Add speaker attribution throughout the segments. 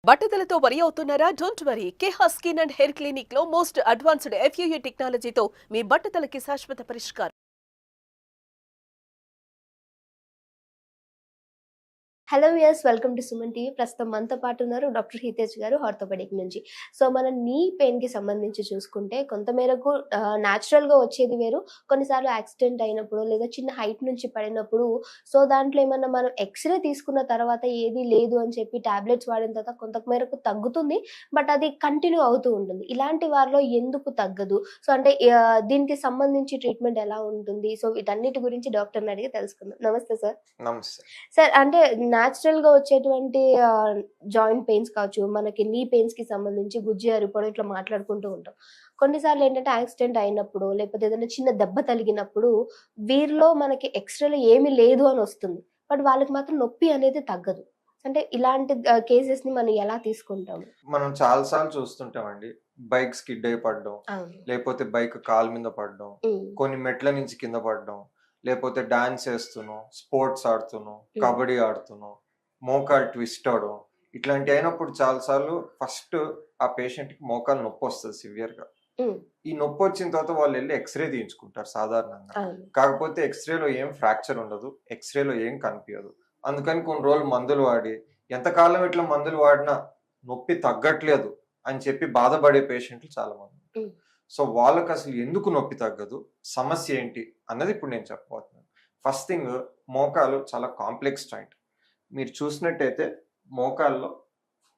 Speaker 1: బట్టతలతో వరి అవుతున్నారా? Don't worry. Keha skin and hair clinic లో మోస్ట్ అడ్వాన్స్డ్ FUE టెక్నాలజీతో మీ బట్టతలకి శాశ్వత పరిష్కారం.
Speaker 2: Hello viewers, welcome to Suman TV. ప్రస్తుతం మనతో పాటు ఉన్నారు డాక్టర్ హితేష్ గారు, ఆర్థోపెడిక్ నుంచి. సో మన నీ పెయిన్కి సంబంధించి చూసుకుంటే కొంత మేరకు న్యాచురల్గా వచ్చేది వేరు, కొన్నిసార్లు యాక్సిడెంట్ అయినప్పుడు లేదా చిన్న హైట్ నుంచి పడినప్పుడు సో దాంట్లో ఏమన్నా మనం ఎక్స్రే తీసుకున్న తర్వాత ఏది లేదు అని చెప్పి టాబ్లెట్స్ వాడిన తర్వాత కొంత మేరకు తగ్గుతుంది, బట్ అది కంటిన్యూ అవుతూ ఉంటుంది. ఇలాంటి వారిలో ఎందుకు తగ్గదు? సో అంటే దీనికి సంబంధించి ట్రీట్మెంట్ ఎలా ఉంటుంది? సో వీటన్నిటి గురించి డాక్టర్ని అడిగి తెలుసుకుందాం. నమస్తే సార్.
Speaker 3: నమస్తే
Speaker 2: సార్, అంటే న్యాచురల్ గా వచ్చేటువంటి జాయింట్ పెయిన్స్ కావచ్చు, మనకి నీ పెయిన్స్ కి సంబంధించి గుజ్జి అరిపోవడం ఇట్లా మాట్లాడుకుంటూ ఉంటాం. కొన్నిసార్లు ఏంటంటే యాక్సిడెంట్ అయినప్పుడు లేకపోతే ఏదైనా చిన్న దెబ్బ తగిలినప్పుడు వీరిలో మనకి ఎక్స్ట్రాలో ఏమీ లేదు అని వస్తుంది, బట్ వాళ్ళకి మాత్రం నొప్పి అనేది తగ్గదు. అంటే ఇలాంటి కేసెస్ ని మనం ఎలా తీసుకుంటాము?
Speaker 3: మనం చాలా సార్లు చూస్తుంటామండి. బైక్ స్కిడ్ అయి పడడం,
Speaker 2: అవును.
Speaker 3: లేకపోతే బైక్ కాలు మీద పడడం,
Speaker 2: ఉమ్,
Speaker 3: కొన్ని మెట్ల నుంచి కింద పడడం, లేకపోతే డాన్స్ చేస్తున్నాం, స్పోర్ట్స్ ఆడుతున్నాం, కబడ్డీ ఆడుతున్నాం, మోకాలు ట్విస్ట్ అవడం, ఇట్లాంటి అయినప్పుడు చాలా సార్లు ఫస్ట్ ఆ పేషెంట్ కి మోకాలు నొప్పి వస్తుంది సివియర్ గా.
Speaker 2: ఉమ్,
Speaker 3: ఈ నొప్పి వచ్చిన తర్వాత వాళ్ళు వెళ్ళి ఎక్స్రే తీయించుకుంటారు సాధారణంగా.
Speaker 2: అవును.
Speaker 3: కాకపోతే ఎక్స్రేలో ఏం ఫ్రాక్చర్ ఉండదు, ఎక్స్రేలో ఏం కనిపించదు. అందుకని కొన్ని రోజులు మందులు వాడి, ఎంతకాలం ఇట్లా మందులు వాడినా నొప్పి తగ్గట్లేదు అని చెప్పి బాధపడే పేషెంట్లు చాలా మంది.
Speaker 2: ఉమ్,
Speaker 3: సో వాళ్ళకి అసలు ఎందుకు నొప్పి తగ్గదు, సమస్య ఏంటి అన్నది ఇప్పుడు నేను చెప్పబోతున్నాను. ఫస్ట్ థింగ్, మోకాలు చాలా కాంప్లెక్స్ జాయింట్. మీరు చూసినట్టయితే మోకాల్లో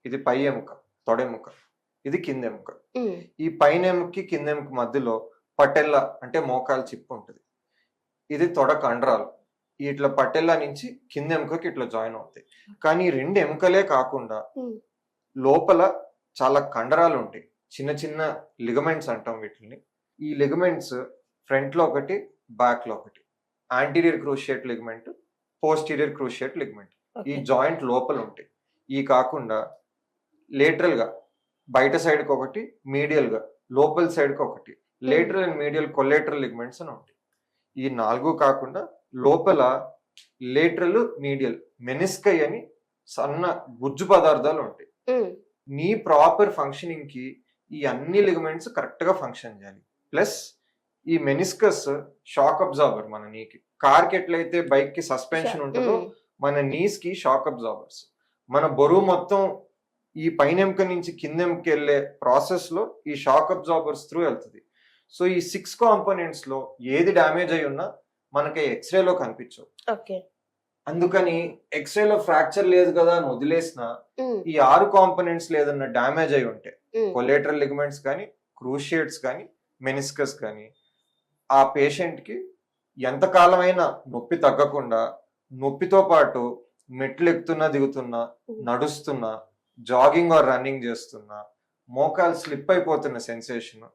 Speaker 3: ఇది పై ఎముక, తొడెముక, ఇది కింద ఎముక.
Speaker 2: ఉమ్,
Speaker 3: ఈ పైన ఎముకకి కింద ఎముక మధ్యలో పటెల్లా అంటే మోకాలు చిప్పు ఉంటుంది. ఇది తొడ కండరాలు. ఇట్లా పటెల్లా నుంచి కింద ఎముకకి ఇట్లా జాయిన్ అవుతాయి. కానీ ఈ రెండు ఎముకలే కాకుండా
Speaker 2: ఉమ్,
Speaker 3: లోపల చాలా కండరాలు ఉంటాయి, చిన్న చిన్న లిగమెంట్స్ అంటాం వీటిని. ఈ లిగమెంట్స్ ఫ్రంట్ లో ఒకటి, బ్యాక్ లో ఒకటి. Anterior cruciate ligament, posterior cruciate ligament, ఈ
Speaker 2: ఓకే.
Speaker 3: జాయింట్ లోపల ఉంటాయి. ఈ కాకుండా లేటరల్ గా బయట సైడ్ కి ఒకటి, మీడియల్ గా లోపల సైడ్ కి ఒకటి, lateral and medial collateral ligaments అని ఉంటాయి. ఈ నాలుగు కాకుండా లోపల లేటరల్, మీడియల్, మెనిస్కై అని సన్న గుజ్జు పదార్థాలు ఉంటాయి.
Speaker 2: ఉమ్,
Speaker 3: నీ ప్రాపర్ ఫంక్షనింగ్ కి ఈ అన్ని లిగమెంట్స్ కరెక్ట్ గా ఫంక్షన్ చేయాలి. ప్లస్ ఈ మెనిస్కస్ షాక్ అబ్జార్బర్. మన నీకి కార్ కి ఎట్లయితే బైక్ కి సస్పెన్షన్ ఉంటుందో
Speaker 2: ఉమ్,
Speaker 3: మన నీస్ కి షాక్ అబ్జార్బర్స్. మన బరువు మొత్తం ఈ పైన ఎముక నుంచి కింద ఎముక వెళ్ళే ప్రాసెస్ లో ఈ షాక్ అబ్జార్బర్స్ త్రూ వెళ్తుంది. సో ఈ 6 కాంపోనెంట్స్ లో ఏది డ్యామేజ్ అయి ఉన్నా మనకి ఎక్స్రేలో కనిపించవు.
Speaker 2: ఓకే.
Speaker 3: అందుకని ఎక్స్రేలో ఫ్రాక్చర్ లేదు కదా అని వదిలేసిన
Speaker 2: ఉమ్,
Speaker 3: ఈ 6 కాంపోనెంట్స్ లేదన్న డ్యామేజ్ అయి ఉంటే,
Speaker 2: ఉమ్,
Speaker 3: కొలేటరల్ లిగమెంట్స్ కానీ, క్రూషియేట్స్ కానీ, మెనిస్కస్ కానీ, ఆ పేషెంట్ కి ఎంతకాలమైనా నొప్పి తగ్గకుండా, నొప్పితో పాటు మెట్లు ఎక్కుతున్నా దిగుతున్నా, నడుస్తున్నా, జాగింగ్ ఆర్ రన్నింగ్ చేస్తున్నా, మోకాలు స్లిప్ అయిపోతున్న సెన్సేషన్,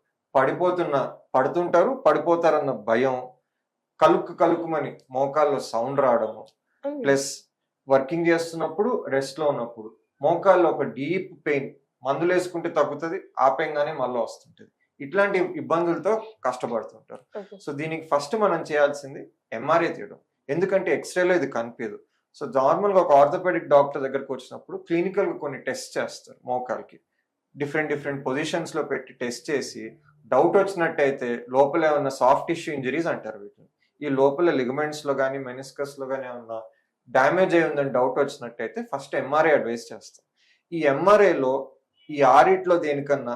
Speaker 3: పడుతుంటారు పడిపోతారన్న భయం, కలుక్కుమని మోకాల్లో సౌండ్ రావడము,
Speaker 2: ఉమ్,
Speaker 3: ప్లస్ వర్కింగ్ చేస్తున్నప్పుడు, రెస్ట్ లో ఉన్నప్పుడు మోకాల్లో ఒక డీప్ పెయిన్, మందులు వేసుకుంటే తగ్గుతుంది, ఆపేయంగానే మళ్ళీ వస్తుంటది. ఇట్లాంటి ఇబ్బందులతో కష్టపడుతుంటారు.
Speaker 2: ఓకే.
Speaker 3: సో దీనికి ఫస్ట్ మనం చేయాల్సింది ఎంఆర్ఐ తీయడం. ఎందుకంటే ఎక్స్రేలో ఇది కనిపించదు. సో నార్మల్ గా ఒక ఆర్థోపెడిక్ డాక్టర్ దగ్గరకు వచ్చినప్పుడు క్లినికల్ గా కొన్ని టెస్ట్ చేస్తారు మోకాల్కి. డిఫరెంట్ పొజిషన్స్ లో పెట్టి టెస్ట్ చేసి డౌట్ వచ్చినట్టయితే లోపల ఏమన్నా సాఫ్ట్ టిష్యూ ఇంజరీస్ అంటారు వీటిని. ఈ లోపల లిగమెంట్స్ లో కానీ, మెనిస్కస్ లో కానీ ఏమన్నా డ్యామేజ్ అయి ఉందని డౌట్ వచ్చినట్టయితే ఫస్ట్ ఎంఆర్ఐ అడ్వైస్ చేస్తాం. ఈ ఎంఆర్ఐలో ఈ ఆరిట్లో దేనికన్నా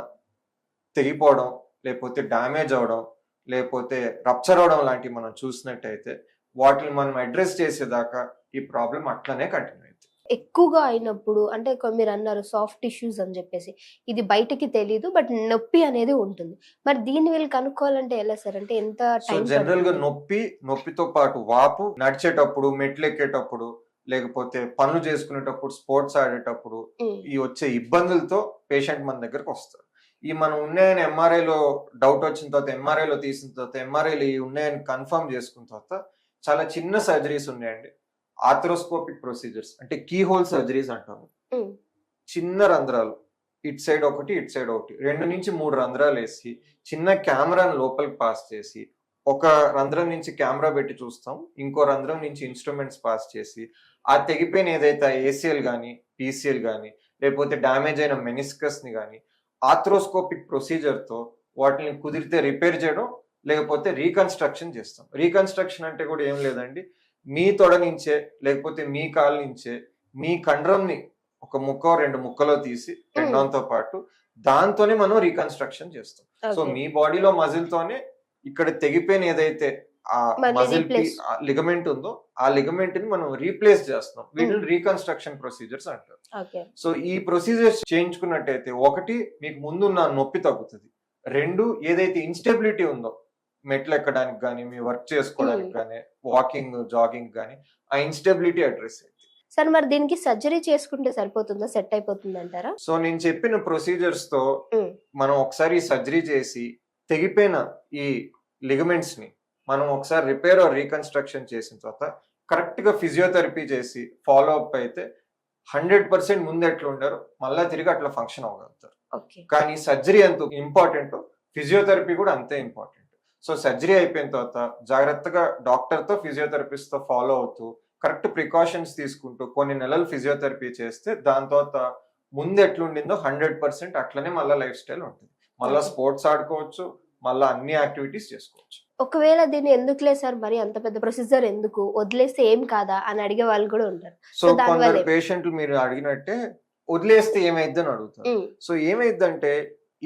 Speaker 3: తెగిపోవడం, లేకపోతే డ్యామేజ్ అవడం, లేకపోతే రప్చర్ అవడం లాంటివి మనం చూసినట్టయితే వాటిని మనం అడ్రస్ చేసేదాకా ఈ ప్రాబ్లం అట్లనే కంటిన్యూ అవుతుంది.
Speaker 2: ఎక్కువగా అయినప్పుడు అంటే మీరు అన్నారు సాఫ్ట్ టిష్యూస్ అని చెప్పేసి, ఇది బయటకి తెలీదు, బట్ నొప్పి అనేది ఉంటుంది. మరి దీన్ని వీళ్ళు కనుక్కోవాలంటే ఎలా సార్? అంటే ఎంత
Speaker 3: సో
Speaker 2: టైం
Speaker 3: జనరల్ గా
Speaker 2: పడుతుంది?
Speaker 3: నొప్పితో పాటు వాపు, నడిచేటప్పుడు, మెట్లు ఎక్కేటప్పుడు, లేకపోతే పనులు చేసుకునేటప్పుడు, స్పోర్ట్స్ ఆడేటప్పుడు
Speaker 2: ఉమ్,
Speaker 3: ఈ వచ్చే ఇబ్బందులతో పేషెంట్ మన దగ్గరకు వస్తారు. ఈ మనం ఉన్నాయని ఎంఆర్ఐలో డౌట్ వచ్చిన తర్వాత, ఎంఆర్ఐలో తీసిన తర్వాత, ఎంఆర్ఐలో ఈ ఉన్నాయని కన్ఫర్మ్ చేసుకున్న తర్వాత చాలా చిన్న సర్జరీస్ ఉన్నాయండి. ఆర్థ్రోస్కోపిక్ ప్రొసీజర్స్ అంటే కీ హోల్ సర్జరీస్ అంటాము.
Speaker 2: ఉమ్,
Speaker 3: చిన్న రంధ్రాలు, ఇటు సైడ్ ఒకటి, ఇటు సైడ్ ఒకటి, 2 నుంచి 3 రంధ్రాలు వేసి చిన్న కెమెరాను లోపలికి పాస్ చేసి, ఒక రంధ్రం నుంచి కెమెరా పెట్టి చూస్తాం, ఇంకో రంధ్రం నుంచి ఇన్స్ట్రుమెంట్స్ పాస్ చేసి ఆ తెగిపోయిన ఏదైతే ఏసీఎల్ కానీ, పీసీఎల్ కానీ, లేకపోతే డ్యామేజ్ అయిన మెనిస్కస్ ని కానీ ఆర్థ్రోస్కోపిక్ ప్రొసీజర్ తో వాటిని కుదిరితే రిపేర్ చేయడం, లేకపోతే రీకన్స్ట్రక్షన్ చేస్తాం. రీకన్స్ట్రక్షన్ అంటే కూడా ఏం లేదండి, మీ తొడ నుంచే లేకపోతే మీ కాలు నుంచే మీ కండరంని ఒక ముక్క 2 ముక్కలో తీసి టెండాన్తో పాటు దాంతోనే మనం రీకన్స్ట్రక్షన్ చేస్తాం. సో మీ బాడీలో మజిల్ తోనే ఇక్కడ తెగిపోయిన ఏదైతే ఆ మజిల్ లిగమెంట్ ఉందో ఆ లిగమెంట్ ని మనం రీప్లేస్ చేస్తాం. వీటిని రీకన్స్ట్రక్షన్ ప్రొసీజర్స్ అంటారు. సో ఈ ప్రొసీజర్స్ చేయించుకున్నట్టయితే, ఒకటి మీకు ముందున్న నొప్పి తగ్గుతుంది, 2 ఏదైతే ఇన్స్టెబిలిటీ ఉందో మెట్లు ఎక్కడానికి కానీ మీ వర్క్ చేసుకోవడానికి కానీ వాకింగ్ జాగింగ్ కానీ ఆ ఇన్స్టెబిలిటీ అడ్రస్ అయింది.
Speaker 2: సార్ మరి దీనికి సర్జరీ చేసుకుంటే సరిపోతుందా, సెట్ అయిపోతుంది అంటారా?
Speaker 3: సో నేను చెప్పిన ప్రొసీజర్స్ తో మనం ఒకసారి సర్జరీ చేసి తెగిపోయిన ఈ లిగమెంట్స్ ని మనం ఒకసారి రిపేర్ ఆర్ రీకన్స్ట్రక్షన్ చేసిన తర్వాత కరెక్ట్ గా ఫిజియోథెరపీ చేసి ఫాలో అప్ అయితే 100% ముందు ఎట్లా ఉండారో మళ్ళా తిరిగి అట్లా ఫంక్షన్ అవ్వగలుగుతారు. కానీ సర్జరీ ఎంత ఇంపార్టెంట్, ఫిజియోథెరపీ కూడా అంతే ఇంపార్టెంట్. సో సర్జరీ అయిపోయిన తర్వాత జాగ్రత్తగా డాక్టర్ తో ఫిజియోథెరపిస్ట్ తో ఫాలో అవుతూ కరెక్ట్ ప్రికాషన్స్ తీసుకుంటూ కొన్ని నెలలు ఫిజియోథెరపీ చేస్తే దాని తర్వాత ముందు ఎట్లుండిందో 100% అట్లనే మళ్ళీ లైఫ్ స్టైల్ ఉంటుంది. మళ్ళీ స్పోర్ట్స్ ఆడుకోవచ్చు, మళ్ళీ అన్ని యాక్టివిటీస్ చేసుకోవచ్చు.
Speaker 2: ఒకవేళ దీన్ని ఎందుకులే సార్ మరి అంత పెద్ద ప్రొసీజర్ ఎందుకు, వదిలేస్తే ఏం కాదా అని అడిగే వాళ్ళు కూడా ఉంటారు.
Speaker 3: సో కొందరు పేషెంట్లు మీరు అడిగినట్టే వదిలేస్తే ఏమైద్ది అని అడుగుతారు. సో ఏమైద్దంటే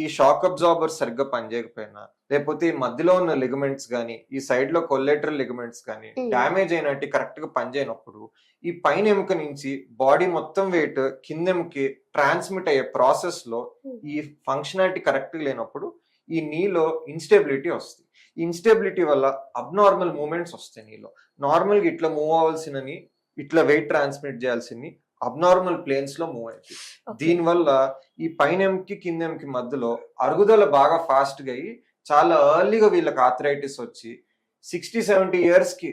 Speaker 3: ఈ షాక్ అబ్జార్బర్ సరిగ్గా పనిచేయకపోయినా, లేకపోతే ఈ మధ్యలో ఉన్న లిగమెంట్స్ కానీ ఈ సైడ్ లో కొల్లెటరల్ లిగమెంట్స్ కానీ డ్యామేజ్ అయినట్టు కరెక్ట్ గా పనిచేయనప్పుడు ఈ పైన ఎముక నుంచి బాడీ మొత్తం వెయిట్ కింద ఎముకి ట్రాన్స్మిట్ అయ్యే ప్రాసెస్ లో ఈ ఫంక్షనాలిటీ కరెక్ట్ గా లేనప్పుడు ఈ నీలో ఇన్స్టెబిలిటీ వస్తుంది. ఇన్స్టెబిలిటీ వల్ల అబ్నార్మల్ మూమెంట్స్ వస్తాయి. నీలో నార్మల్ గా ఇట్లా మూవ్ అవ్వాల్సినని, ఇట్లా వెయిట్ ట్రాన్స్మిట్ చేయాల్సింది అబ్నార్మల్ ప్లేన్స్ లో మూవ్ అవుతుంది. దీనివల్ల ఈ పైన ఎముకి కింద ఎముకి మధ్యలో అరుగుదల బాగా ఫాస్ట్ గా అయ్యి చాలా ఎర్లీగా వీళ్ళకి ఆర్థరైటిస్ వచ్చి 60-70 ఇయర్స్ కి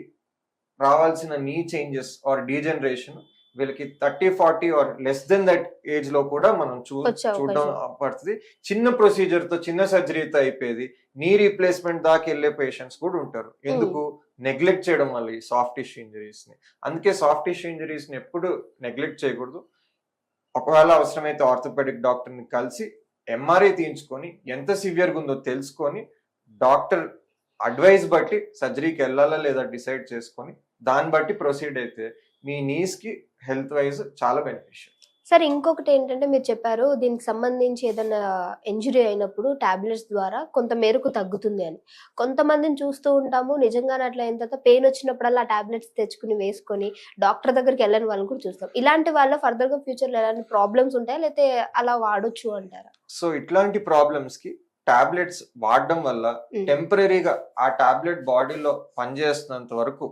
Speaker 3: రావాల్సిన నీ చేంజెస్ ఆర్ డీజనరేషన్ వీళ్ళకి 30-40 or less than that age లో కూడా మనం చూడడం పడుతుంది. చిన్న ప్రొసీజర్ తో, చిన్న సర్జరీతో అయిపోయేది నీ రీప్లేస్మెంట్ దాకా వెళ్ళే పేషెంట్స్ కూడా ఉంటారు. ఎందుకు? నెగ్లెక్ట్ చేయడం వల్ల ఈ సాఫ్ట్ టిష్యూ ఇంజరీస్ ని. అందుకే సాఫ్ట్ టిష్యూ ఇంజరీస్ ని ఎప్పుడు నెగ్లెక్ట్ చేయకూడదు. ఒకవేళ అవసరమైతే ఆర్థోపెడిక్ డాక్టర్ ని కలిసి ఎంఆర్ఐ తీయించుకొని ఎంత సివియర్గా ఉందో తెలుసుకొని డాక్టర్ అడ్వైస్ బట్టి సర్జరీకి వెళ్ళాలా లేదా డిసైడ్ చేసుకొని దాన్ని బట్టి ప్రొసీడ్ అయితే మీ నీస్ కి హెల్త్ వైజ్ చాలా బెనిఫిషియల్.
Speaker 2: సార్ ఇంకొకటి ఏంటంటే మీరు చెప్పారు దీనికి సంబంధించి ఏదైనా ఇంజరీ అయినప్పుడు టాబ్లెట్స్ ద్వారా కొంత మేరకు తగ్గుతుంది అని. కొంతమందిని చూస్తూ ఉంటాము నిజంగానే అట్లా అయిన తర్వాత పెయిన్ వచ్చినప్పుడల్లా టాబ్లెట్స్ తెచ్చుకుని వేసుకొని డాక్టర్ దగ్గరికి వెళ్ళని వాళ్ళని కూడా చూస్తాం. ఇలాంటి వాళ్ళ ఫర్దర్ గా ఫ్యూచర్ లో ఎలాంటి ప్రాబ్లమ్స్ ఉంటాయా, లేకపోతే అలా వాడొచ్చు అంటారా?
Speaker 3: సో ఇట్లాంటి ప్రాబ్లమ్స్ కి టాబ్లెట్స్ వాడడం వల్ల టెంపరీగా ఆ టాబ్లెట్ బాడీలో పనిచేస్తున్నంత వరకు,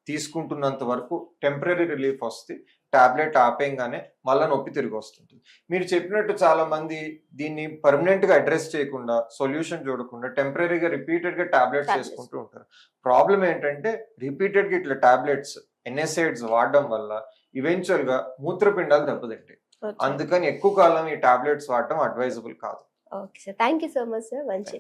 Speaker 3: తీసుకుంటున్నంత వరకు టెంపరీ రిలీఫ్ వస్తుంది. టాబ్లెట్ ఆపేయంగానే మళ్ళీ నొప్పి తిరిగి వస్తుంది. మీరు చెప్పినట్టు చాలా మంది దీన్ని పర్మనెంట్ గా అడ్రస్ చేయకుండా, సొల్యూషన్ చూడకుండా టెంపరీగా రిపీటెడ్ గా టాబ్లెట్స్ చేసుకుంటూ ఉంటారు. ప్రాబ్లం ఏంటంటే రిపీటెడ్ గా ఇట్లా టాబ్లెట్స్ NSAIDs వాడడం వల్ల ఈవెన్చువల్ గా మూత్రపిండాలు దెబ్బతింటాయి. అందుకని ఎక్కువ కాలం ఈ టాబ్లెట్స్ వాడడం అడ్వైజబుల్ కాదు.
Speaker 2: Okay sir, thank you so much sir. మంచి